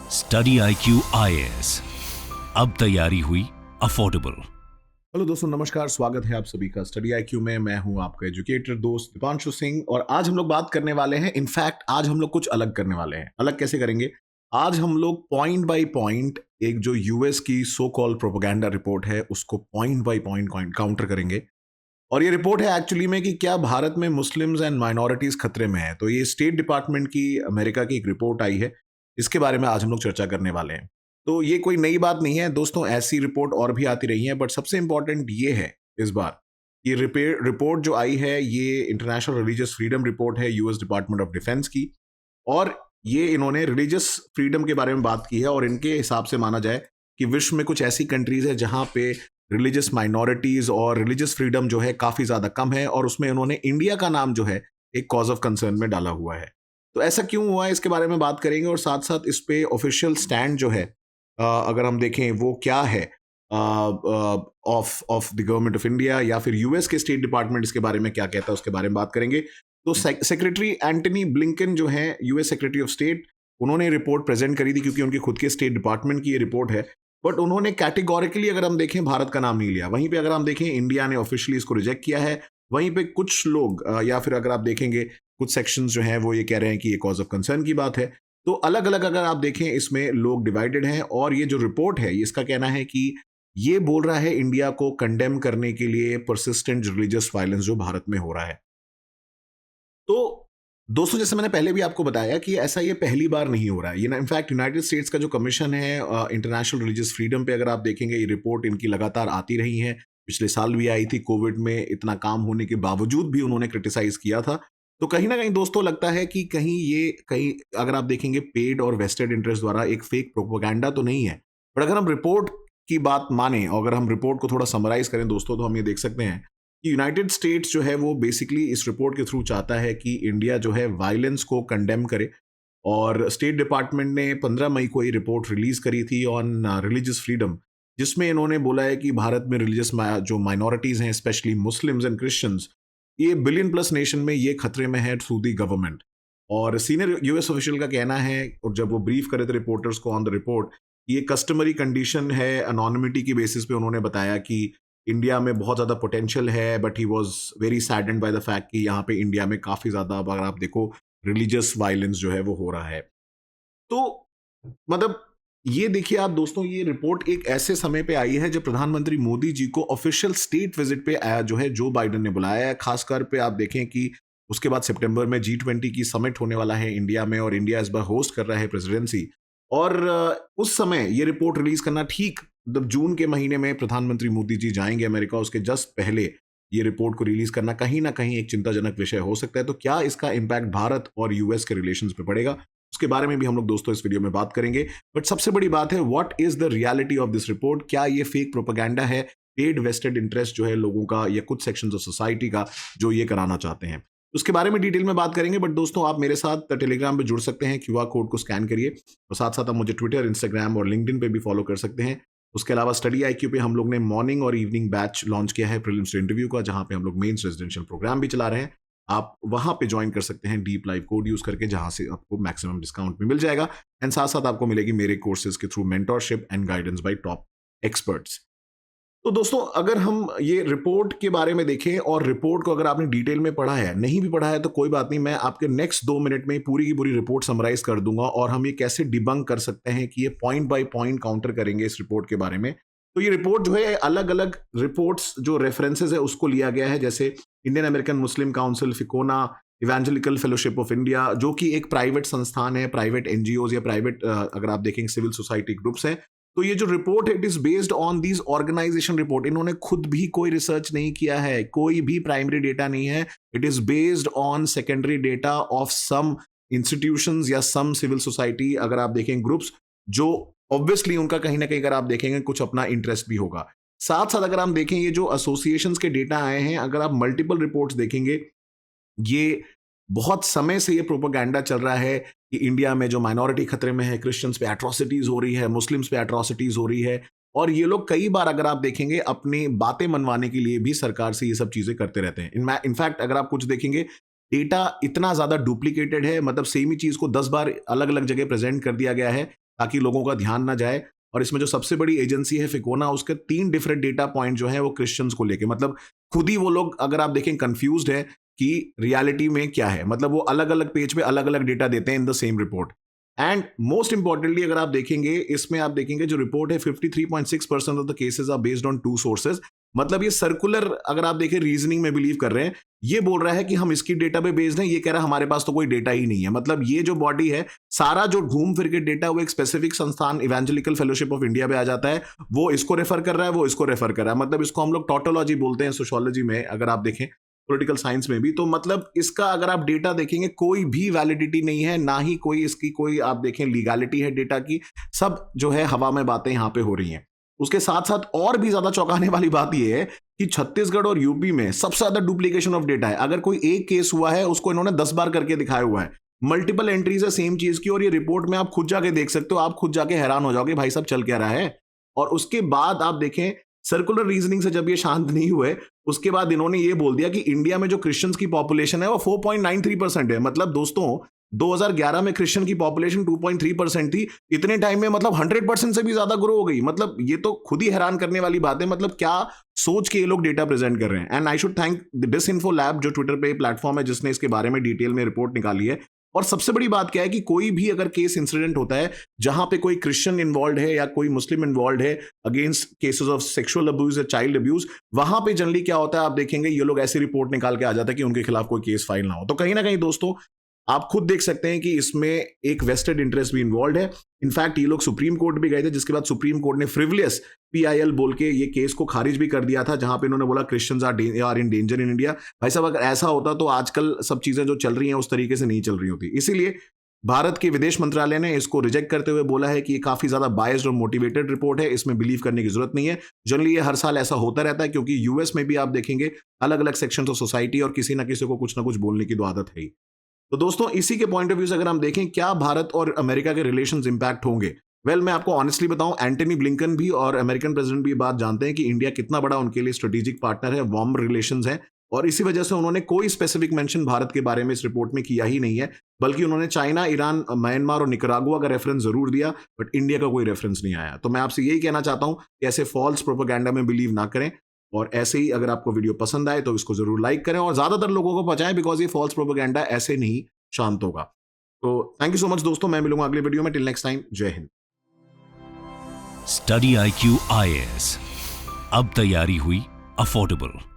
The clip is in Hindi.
स्टडी IQ IAS, अब तैयारी हुई अफोर्डेबल। हेलो दोस्तों, नमस्कार। स्वागत है आप सभी का स्टडी IQ में। मैं हूं आपका एजुकेटर दोस्त दीपांशु सिंह और आज हम लोग बात करने वाले हैं। इनफैक्ट आज हम लोग कुछ अलग करने वाले हैं। अलग कैसे करेंगे? आज हम लोग पॉइंट बाय पॉइंट एक जो यूएस की सो कॉल प्रोपेगेंडा रिपोर्ट है उसको पॉइंट बाय पॉइंट काउंटर करेंगे। और ये रिपोर्ट है एक्चुअली में कि क्या भारत में मुस्लिम्स एंड माइनॉरिटीज खतरे में है। तो ये स्टेट डिपार्टमेंट की अमेरिका की एक रिपोर्ट आई है, इसके बारे में आज हम लोग चर्चा करने वाले हैं। तो ये कोई नई बात नहीं है दोस्तों, ऐसी रिपोर्ट और भी आती रही है, बट सबसे इंपॉर्टेंट ये है इस बार ये रिपोर्ट जो आई है ये इंटरनेशनल रिलीजियस फ्रीडम रिपोर्ट है यूएस डिपार्टमेंट ऑफ डिफेंस की। और ये इन्होंने रिलीजियस फ्रीडम के बारे में बात की है और इनके हिसाब से माना जाए कि विश्व में कुछ ऐसी कंट्रीज है जहां पे रिलीजियस माइनॉरिटीज और रिलीजियस फ्रीडम जो है काफी ज्यादा कम है, और उसमें उन्होंने इंडिया का नाम जो है एक कॉज ऑफ कंसर्न में डाला हुआ है। तो ऐसा क्यों हुआ है इसके बारे में बात करेंगे और साथ साथ इस पे ऑफिशियल स्टैंड जो है अगर हम देखें वो क्या है of the government of India या फिर यूएस के स्टेट डिपार्टमेंट इसके बारे में क्या कहता है उसके बारे में बात करेंगे। तो सेक्रेटरी एंटनी ब्लिंकन जो है यूएस सेक्रेटरी ऑफ स्टेट, उन्होंने रिपोर्ट प्रेजेंट करी थी क्योंकि उनकी खुद के स्टेट डिपार्टमेंट की ये रिपोर्ट है। बट उन्होंने कैटेगोरिकली अगर हम देखें भारत का नाम नहीं लिया। वहीं पे अगर हम देखें इंडिया ने ऑफिशियली इसको रिजेक्ट किया है। वहीं पे कुछ लोग या फिर अगर आप देखेंगे कुछ सेक्शंस जो हैं वो ये कह रहे हैं कि ये कॉज ऑफ कंसर्न की बात है। तो अलग अलग अगर आप देखें इसमें लोग डिवाइडेड हैं। और ये जो रिपोर्ट है इसका कहना है कि ये बोल रहा है इंडिया को कंडेम करने के लिए परसिस्टेंट रिलीजियस वायलेंस जो भारत में हो रहा है। तो दोस्तों, जैसे मैंने पहले भी आपको बताया कि ऐसा ये पहली बार नहीं हो रहा है। ये इनफैक्ट यूनाइटेड स्टेट्स का जो कमीशन है इंटरनेशनल रिलीजियस फ्रीडम पे, अगर आप देखेंगे ये रिपोर्ट इनकी लगातार आती रही है। पिछले साल भी आई थी, कोविड में इतना काम होने के बावजूद भी उन्होंने क्रिटिसाइज किया था। तो कहीं ना कहीं दोस्तों लगता है कि कहीं अगर आप देखेंगे पेड और वेस्टेड इंटरेस्ट द्वारा एक फेक प्रोपोगेंडा तो नहीं है। पर अगर हम रिपोर्ट की बात माने और अगर हम रिपोर्ट को थोड़ा समराइज करें दोस्तों, तो हम ये देख सकते हैं कि यूनाइटेड स्टेट्स जो है वो बेसिकली इस रिपोर्ट के थ्रू चाहता है कि इंडिया जो है वायलेंस को कंडेम करे। और स्टेट डिपार्टमेंट ने 15 मई को ये रिपोर्ट रिलीज करी थी ऑन रिलीजियस फ्रीडम, जिसमें इन्होंने बोला है कि भारत में रिलीजियस जो माइनॉरिटीज हैं, स्पेशली मुस्लिम्स एंड क्रिश्चियंस, ये बिलियन प्लस नेशन में ये खतरे में है थ्रू दी गवर्नमेंट। और सीनियर यूएस ऑफिशियल का कहना है, और जब वो ब्रीफ करे थे रिपोर्टर्स को ऑन द रिपोर्ट, ये कस्टमरी कंडीशन है, अनोनिमिटी की बेसिस पे उन्होंने बताया कि इंडिया में बहुत ज़्यादा पोटेंशियल है, but he was very saddened by the fact कि यहाँ पे इंडिया में काफ़ी ज़्यादा, अगर आप देखो, रिलीजियस वायलेंस जो है वो हो रहा है। तो मतलब ये देखिए आप दोस्तों, ये रिपोर्ट एक ऐसे समय पे आई है जब प्रधानमंत्री मोदी जी को ऑफिशियल स्टेट विजिट पे आया जो है जो बाइडेन ने बुलाया है। खासकर पे आप देखें कि उसके बाद सितंबर में G20 की समिट होने वाला है इंडिया में, और इंडिया इस बार होस्ट कर रहा है प्रेसिडेंसी। और उस समय ये रिपोर्ट रिलीज करना, ठीक जब जून के महीने में प्रधानमंत्री मोदी जी जाएंगे अमेरिका, उसके जस्ट पहले ये रिपोर्ट को रिलीज करना कहीं ना कहीं एक चिंताजनक विषय हो सकता है। तो क्या इसका इंपैक्ट भारत और यूएस के रिलेशंस पे पड़ेगा, उसके बारे में भी हम लोग दोस्तों इस वीडियो में बात करेंगे। बट सबसे बड़ी बात है, what is the reality of this report? क्या ये फेक प्रोपेगेंडा है, पेड वेस्टेड इंटरेस्ट जो है लोगों का या कुछ सेक्शंस ऑफ सोसाइटी का जो ये कराना चाहते हैं? उसके बारे में डिटेल में बात करेंगे। बट दोस्तों, आप मेरे साथ टेलीग्राम पे जुड़ सकते हैं, QR कोड को स्कैन करिए, और साथ साथ आप मुझे ट्विटर, इंस्टाग्राम और लिंक्डइन पे भी फॉलो कर सकते हैं। उसके अलावा स्टडी IQ पे हम लोग ने मॉर्निंग और इवनिंग बैच लॉन्च किया है प्रीलिम्स टू इंटरव्यू का, जहां पे हम लोग मेंस रेजिडेंशियल प्रोग्राम भी चला रहे हैं। आप वहां पे ज्वाइन कर सकते हैं डीप लाइव कोड यूज करके, जहां से आपको मैक्सिमम डिस्काउंट भी मिल जाएगा। एंड साथ साथ आपको मिलेगी मेरे कोर्सेज के through mentorship and guidance bye top experts. तो दोस्तों, अगर हम ये रिपोर्ट के बारे में देखें, और रिपोर्ट को अगर आपने डिटेल में पढ़ा है, नहीं भी पढ़ा है तो कोई बात नहीं, मैं आपके नेक्स्ट 2 मिनट में पूरी की पूरी रिपोर्ट समराइज कर दूंगा और हम ये कैसे डिबंक कर सकते हैं कि ये पॉइंट बाय पॉइंट काउंटर करेंगे इस रिपोर्ट के बारे में। तो ये रिपोर्ट जो है अलग अलग रिपोर्ट्स जो रेफरेंसेस है उसको लिया गया है, जैसे इंडियन अमेरिकन मुस्लिम काउंसिल, फिकोना, इवेंजेलिकल फेलोशिप ऑफ इंडिया, जो कि एक प्राइवेट संस्थान है, प्राइवेट NGOs या प्राइवेट अगर आप देखेंगे सिविल सोसाइटी ग्रुप्स हैं। तो ये जो रिपोर्ट है, it is based on these organisation report. इन्होंने खुद भी कोई रिसर्च नहीं किया है, कोई भी प्राइमरी डेटा नहीं है। It is based on secondary data of some institutions या सम सिविल सोसाइटी, अगर आप देखें ग्रुप्स, जो ऑब्वियसली उनका कहीं ना कहीं अगर आप देखेंगे कुछ अपना इंटरेस्ट भी होगा। साथ साथ अगर हम देखें ये जो एसोसिएशंस के डेटा आए हैं, अगर आप मल्टीपल रिपोर्ट्स देखेंगे, ये बहुत समय से ये प्रोपेगेंडा चल रहा है कि इंडिया में जो माइनॉरिटी खतरे में है, क्रिश्चियंस पे एट्रोसिटीज हो रही है, मुस्लिम्स पे एट्रोसिटीज हो रही है। और ये लोग कई बार अगर आप देखेंगे अपनी बातें मनवाने के लिए भी सरकार से ये सब चीजें करते रहते हैं। इनफैक्ट अगर आप कुछ देखेंगे, डेटा इतना ज्यादा डुप्लीकेटेड है, मतलब सेम ही चीज को 10 बार अलग अलग जगह प्रेजेंट कर दिया गया है, ताकि लोगों का ध्यान ना जाए। और इसमें जो सबसे बड़ी एजेंसी है फिकोना, उसके 3 डिफरेंट डेटा पॉइंट जो है वो क्रिश्चियंस को लेके, मतलब खुद ही वो लोग अगर आप देखें कंफ्यूज्ड है कि रियलिटी में क्या है। मतलब वो अलग अलग पेज पे अलग अलग डेटा देते हैं in the same report. And most importantly अगर आप देखेंगे, इसमें आप देखेंगे जो रिपोर्ट है 53.6% of the cases are based on 2 sources. मतलब ये सर्कुलर अगर आप देखें रीजनिंग में बिलीव कर रहे हैं, ये बोल रहा है कि हम इसकी डेटा पे बेस्ड हैं, ये कह रहा है हमारे पास तो कोई डेटा ही नहीं है। मतलब ये जो बॉडी है, सारा जो घूम फिर के डेटा वो एक स्पेसिफिक संस्थान इवेंजेलिकल फेलोशिप ऑफ इंडिया पे आ जाता है। वो इसको रेफर कर रहा है, वो इसको रेफर कर रहा है। मतलब इसको हम लोग टोटोलॉजी बोलते हैं सोशियोलॉजी में, अगर आप देखें पॉलिटिकल साइंस में भी। तो मतलब इसका अगर आप डेटा देखेंगे कोई भी वैलिडिटी नहीं है, ना ही कोई इसकी कोई आप देखें लीगैलिटी है डेटा की। सब जो है हवा में बातें यहां पे हो रही हैं। उसके साथ साथ और भी ज्यादा चौंकाने वाली बात यह है कि छत्तीसगढ़ और यूपी में सबसे ज्यादा डुप्लीकेशन ऑफ डेटा है। अगर कोई एक केस हुआ है उसको इन्होंने 10 बार करके दिखाया हुआ है। मल्टीपल एंट्रीज है सेम चीज की, और ये रिपोर्ट में आप खुद जाके देख सकते हो। आप खुद जाके हैरान हो जाओगे भाई साहब चल क्या रहा है। और उसके बाद आप देखें सर्कुलर रीजनिंग से जब ये शांत नहीं हुए, उसके बाद इन्होंने ये बोल दिया कि इंडिया में जो क्रिश्चियंस की पॉपुलेशन है वो 4.93% है। मतलब दोस्तों 2011 में क्रिश्चियन की पॉपुलेशन 2.3% थी, इतने टाइम में मतलब 100% से भी ज्यादा ग्रो हो गई। मतलब ये तो खुद ही हैरान करने वाली बात है। मतलब क्या सोच के ये लोग डेटा प्रेजेंट कर रहे हैं। And I should thank DisInfo Lab, जो ट्विटर पे प्लेटफॉर्म है जिसने इसके बारे में डिटेल में रिपोर्ट निकाली है। और सबसे बड़ी बात क्या है कि कोई भी अगर केस इंसिडेंट होता है जहां पे कोई क्रिश्चियन इन्वॉल्व है या कोई मुस्लिम इन्वॉल्व है against cases of sexual abuse या चाइल्ड अब्यूज, वहां पे जनरली क्या होता है आप देखेंगे ये लोग ऐसी रिपोर्ट निकाल के आ जाता है कि उनके खिलाफ कोई केस फाइल ना हो। तो कहीं ना कहीं दोस्तों आप खुद देख सकते हैं कि इसमें एक वेस्टेड इंटरेस्ट भी इन्वॉल्व है। इनफैक्ट ये लोग सुप्रीम कोर्ट भी गए थे, जिसके बाद सुप्रीम कोर्ट ने फ्रिवलियस PIL बोल के ये केस को खारिज भी कर दिया था, जहां पे इन्होंने बोला Christians are in danger in India. भाई साहब अगर ऐसा होता तो आजकल सब चीजें जो चल रही हैं उस तरीके से नहीं चल रही होती। इसीलिए भारत के विदेश मंत्रालय ने इसको रिजेक्ट करते हुए बोला है कि ये काफी ज्यादा बायस्ड और मोटिवेटेड रिपोर्ट है, इसमें बिलीव करने की जरूरत नहीं है। जनरली ये हर साल ऐसा होता रहता है, क्योंकि यूएस में भी आप देखेंगे अलग अलग सेक्शंस ऑफ सोसाइटी और किसी ना किसी को कुछ ना कुछ बोलने की तो आदत है ही। तो दोस्तों इसी के पॉइंट ऑफ व्यू से अगर हम देखें क्या भारत और अमेरिका के रिलेशंस इंपैक्ट होंगे, वेल मैं आपको ऑनेस्टली बताऊं, एंटनी ब्लिंकन भी और अमेरिकन प्रेसिडेंट भी बात जानते हैं कि इंडिया कितना बड़ा उनके लिए स्ट्रेटेजिक पार्टनर है, वार्म रिलेशंस है। और इसी वजह से उन्होंने कोई स्पेसिफिक मेंशन भारत के बारे में इस रिपोर्ट में किया ही नहीं है, बल्कि उन्होंने चाइना, ईरान, म्यांमार और निकरागुआ का रेफरेंस जरूर दिया, बट इंडिया का कोई रेफरेंस नहीं आया। तो मैं आपसे यही कहना चाहता हूं कि ऐसे फॉल्स प्रोपेगेंडा में बिलीव ना करें। और ऐसे ही अगर आपको वीडियो पसंद आए तो इसको जरूर लाइक करें और ज्यादातर लोगों को पहुंचाएं, बिकॉज ये फॉल्स प्रोपेगेंडा ऐसे नहीं शांत होगा। तो थैंक यू सो मच दोस्तों, मैं मिलूंगा अगले वीडियो में। टिल नेक्स्ट टाइम, जय हिंद। स्टडी IQ IAS, अब तैयारी हुई अफोर्डेबल।